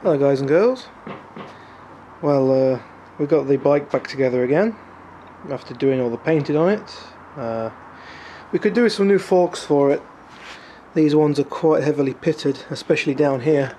Hello guys and girls. Well, we got the bike back together again after doing all the painting on it. We could do with some new forks for it. These ones are quite heavily pitted, especially down here.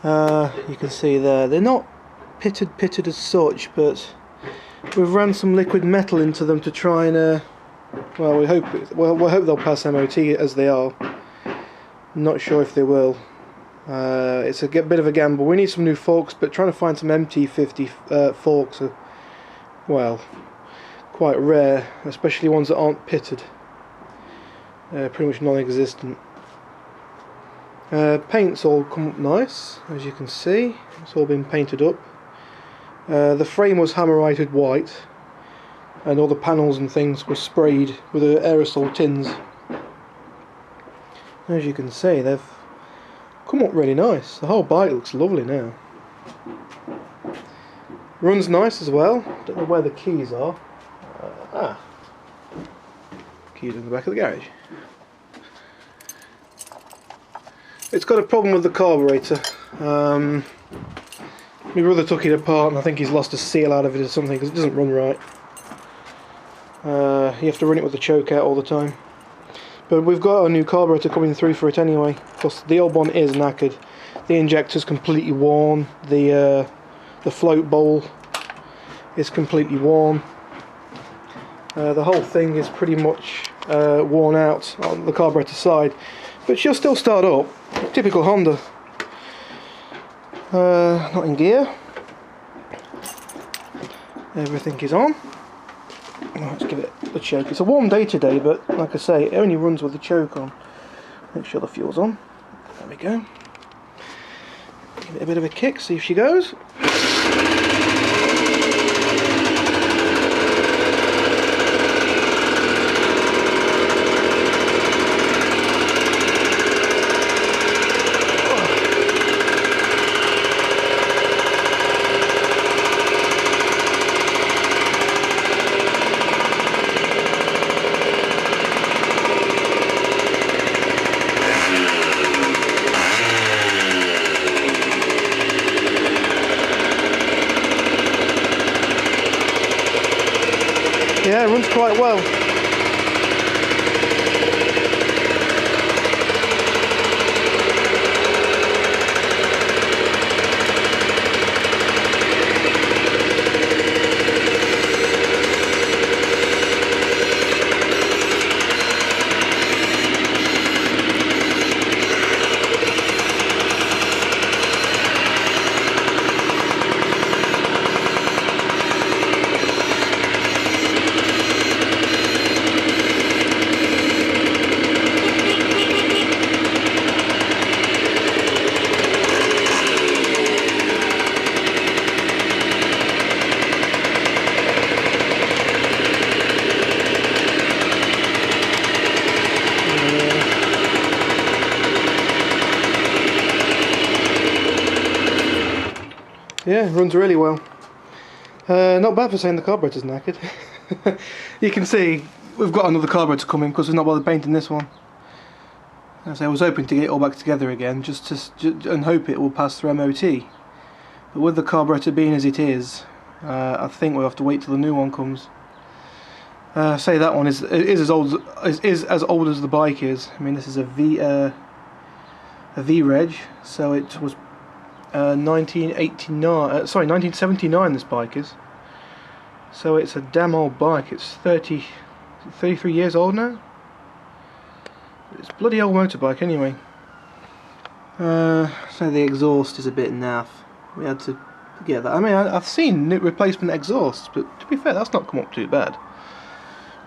You can see there, they're not pitted as such, but we've ran some liquid metal into them to try and well, we hope they'll pass MOT as they are. Not sure if they will. It's a bit of a gamble. We need some new forks, but trying to find some MT50 forks are, well, quite rare, especially ones that aren't pitted. Pretty much non-existent. Paint's all come up nice, as you can see. It's all been painted up. The frame was hammerized white, and all the panels and things were sprayed with aerosol tins. As you can see, they've come up really nice. The whole bike looks lovely now. Runs nice as well. Don't know where the keys are. Keys in the back of the garage. It's got a problem with the carburetor. My brother took it apart and I think he's lost a seal out of it or something because it doesn't run right. You have to run it with the choke out all the time. But we've got a new carburetor coming through for it anyway, because the old one is knackered. The injector's completely worn, the float bowl is completely worn. The whole thing is pretty much worn out on the carburetor side, but she'll still start up. Typical Honda. Not in gear. Everything is on. Let's give it a choke. It's a warm day today, but like I say, it only runs with the choke on. Make sure the fuel's on. There we go. Give it a bit of a kick, see if she goes. Yeah, it runs quite well. Yeah, runs really well. Not bad for saying the carburetor's knackered. You can see we've got another carburetor coming because we've not bothered painting this one. As I was hoping to get it all back together again, just and hope it will pass through MOT. But with the carburetor being as it is, I think we'll have to wait till the new one comes. Say that one is as old as the bike is. I mean, this is a V reg, so it was 1979 this bike is, so it's a damn old bike. It's 33 years old now. It's a bloody old motorbike anyway. So the exhaust is a bit naff. We had to get that. I mean, I've seen new replacement exhausts, but to be fair, that's not come up too bad.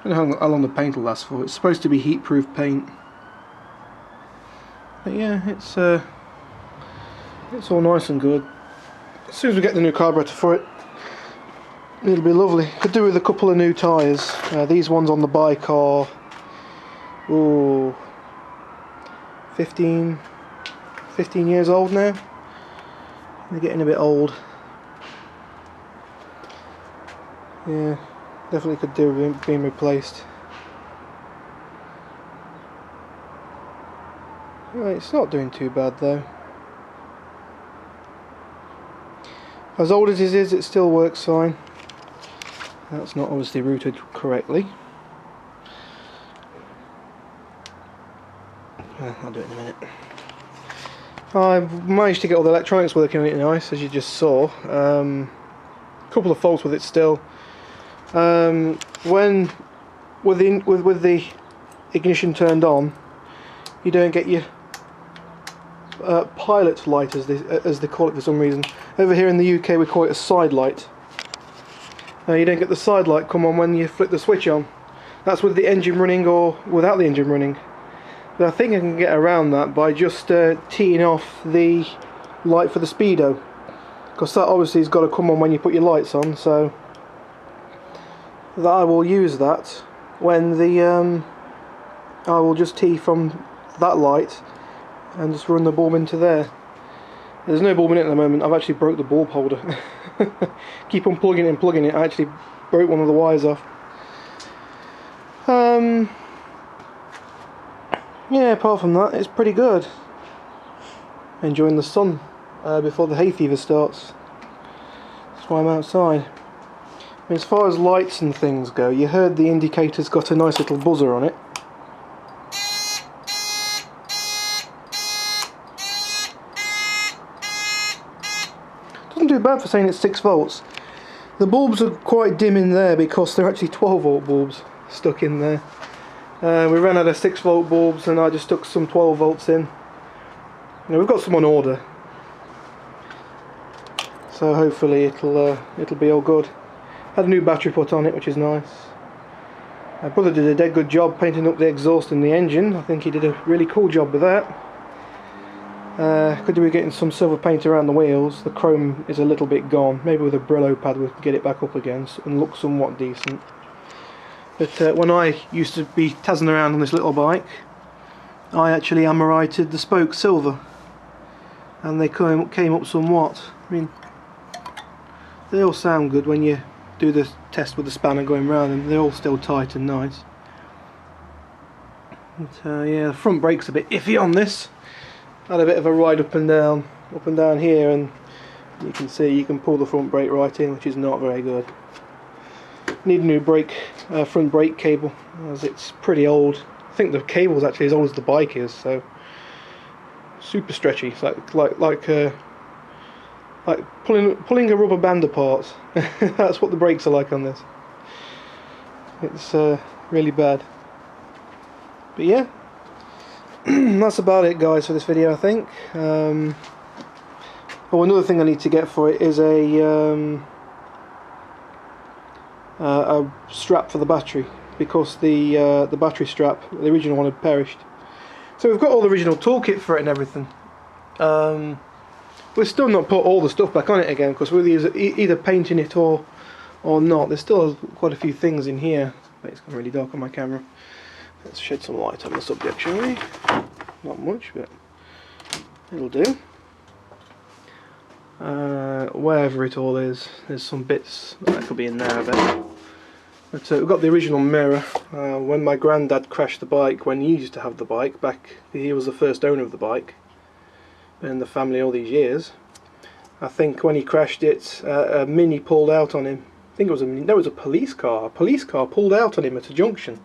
I don't know how long the paint will last for. It's supposed to be heat-proof paint, but yeah, it's all nice and good. As soon as we get the new carburetor for it, it'll be lovely. Could do with a couple of new tyres. These ones on the bike are 15 years old now. They're getting a bit old. Yeah, definitely could do with being replaced. Right, it's not doing too bad though. As old as it is, it still works fine. That's not obviously routed correctly. I'll do it in a minute. I've managed to get all the electronics working on it nice, as you just saw. A couple of faults with it still. When with the ignition turned on, you don't get your pilot light, as they call it for some reason. Over here in the UK we call it a side light. You don't get the side light come on when you flip the switch on. That's with the engine running or without the engine running. But I think I can get around that by just teeing off the light for the speedo, because that obviously has got to come on when you put your lights on, so that I will use that when the I will just tee from that light and just run the bulb into there. There's no bulb in it at the moment. I've actually broke the bulb holder. Keep on plugging it and plugging it. I actually broke one of the wires off. Yeah, apart from that, it's pretty good. Enjoying the sun before the hay fever starts. That's why I'm outside. I mean, as far as lights and things go, you heard the indicator's got a nice little buzzer on it. Doesn't do bad for saying it's 6 volts. The bulbs are quite dim in there because they're actually 12 volt bulbs stuck in there. We ran out of 6 volt bulbs and I just stuck some 12 volts in. Now we've got some on order, so hopefully it'll be all good. Had a new battery put on it, which is nice. My brother did a dead good job painting up the exhaust and the engine. I think he did a really cool job with that. Could do with getting some silver paint around the wheels. The chrome is a little bit gone. Maybe with a Brillo pad we can get it back up again and look somewhat decent. But when I used to be tazzing around on this little bike, I actually amorited the spokes silver, and they came up somewhat. I mean, they all sound good when you do the test with the spanner going round, and they're all still tight and nice. But yeah, the front brake's a bit iffy on this. Had a bit of a ride up and down here, and you can see you can pull the front brake right in, which is not very good. Need a new front brake cable, as it's pretty old. I think the cable's actually as old as the bike is, so super stretchy. It's like pulling a rubber band apart. That's what the brakes are like on this. It's really bad. But yeah, that's about it, guys, for this video, I think. Oh, another thing I need to get for it is a strap for the battery, because the battery strap, the original one, had perished. So we've got all the original toolkit for it and everything. We've still not put all the stuff back on it again, because we're either painting it or not. There's still quite a few things in here. It's gone really dark on my camera. Let's shed some light on the subject, shall we? Not much, but it'll do. Wherever it all is, there's some bits that could be in there, I bet. But we've got the original mirror. When my granddad crashed the bike, when he used to have the bike, back he was the first owner of the bike, been in the family all these years. I think when he crashed it, a Mini pulled out on him. I think it was a police car. A police car pulled out on him at a junction,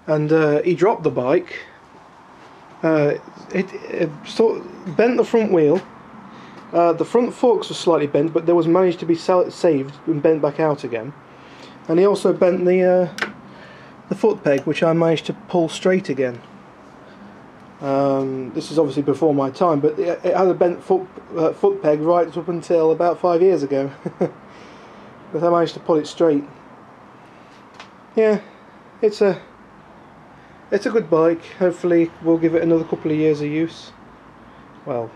and he dropped the bike. It sort of bent the front wheel. The front forks were slightly bent, but they was managed to be saved and bent back out again. And he also bent the foot peg, which I managed to pull straight again. This is obviously before my time, but it had a bent foot peg right up until about 5 years ago. But I managed to pull it straight. Yeah, it's a good bike. Hopefully we'll give it another couple of years of use. Well,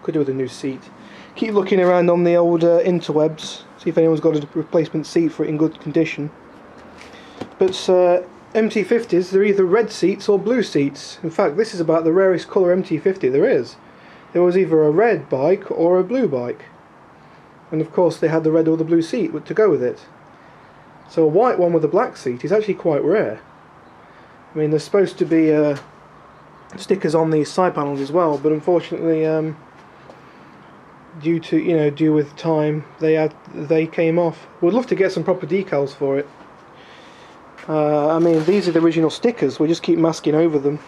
could do with a new seat. Keep looking around on the old interwebs, see if anyone's got a replacement seat for it in good condition. But MT50s, they're either red seats or blue seats. In fact, this is about the rarest colour MT50 there is. There was either a red bike or a blue bike, and of course they had the red or the blue seat to go with it. So a white one with a black seat is actually quite rare. I mean, there's supposed to be stickers on these side panels as well, but unfortunately due with time, they came off. We'd love to get some proper decals for it. I mean, these are the original stickers. We just keep masking over them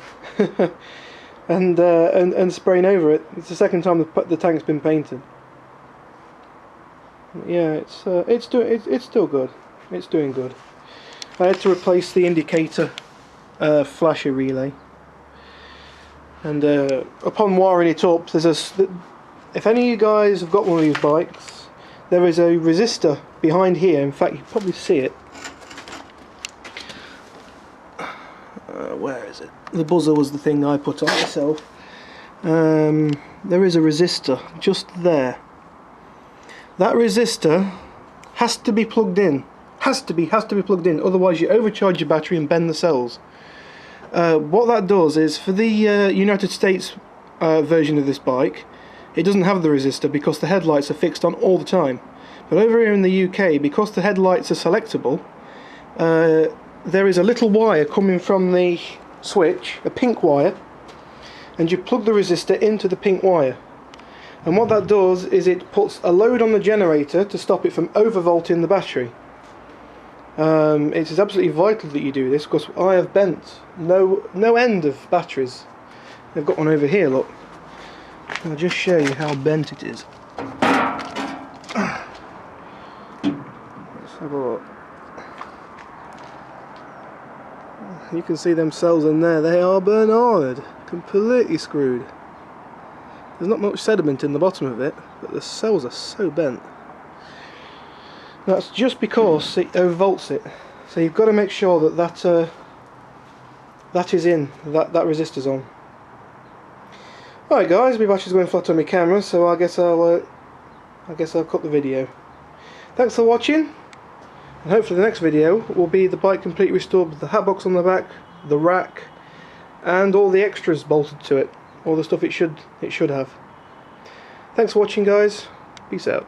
and spraying over it. It's the second time the tank's been painted. Yeah, it's still good. It's doing good. I had to replace the indicator flasher relay, and upon wiring it up, if any of you guys have got one of these bikes, there is a resistor behind here. In fact, you can probably see it. Where is it? The buzzer was the thing I put on myself. There is a resistor just there. That resistor has to be plugged in. Has to be plugged in. Otherwise, you overcharge your battery and bend the cells. What that does is, for the United States version of this bike, it doesn't have the resistor because the headlights are fixed on all the time. But over here in the UK, because the headlights are selectable, there is a little wire coming from the switch, a pink wire, and you plug the resistor into the pink wire. And what that does is it puts a load on the generator to stop it from overvolting the battery. It is absolutely vital that you do this, because I have bent no end of batteries. I've got one over here, look. I'll just show you how bent it is. Let's have a look. You can see them cells in there. They are Bernard, completely screwed. There's not much sediment in the bottom of it, but the cells are so bent. That's just because it overvolts it. So you've got to make sure that that is in, that resistor's on. Alright guys, my battery's going flat on my camera, so I guess I'll cut the video. Thanks for watching, and hopefully the next video will be the bike completely restored with the hat box on the back, the rack, and all the extras bolted to it, all the stuff it should have. Thanks for watching guys, peace out.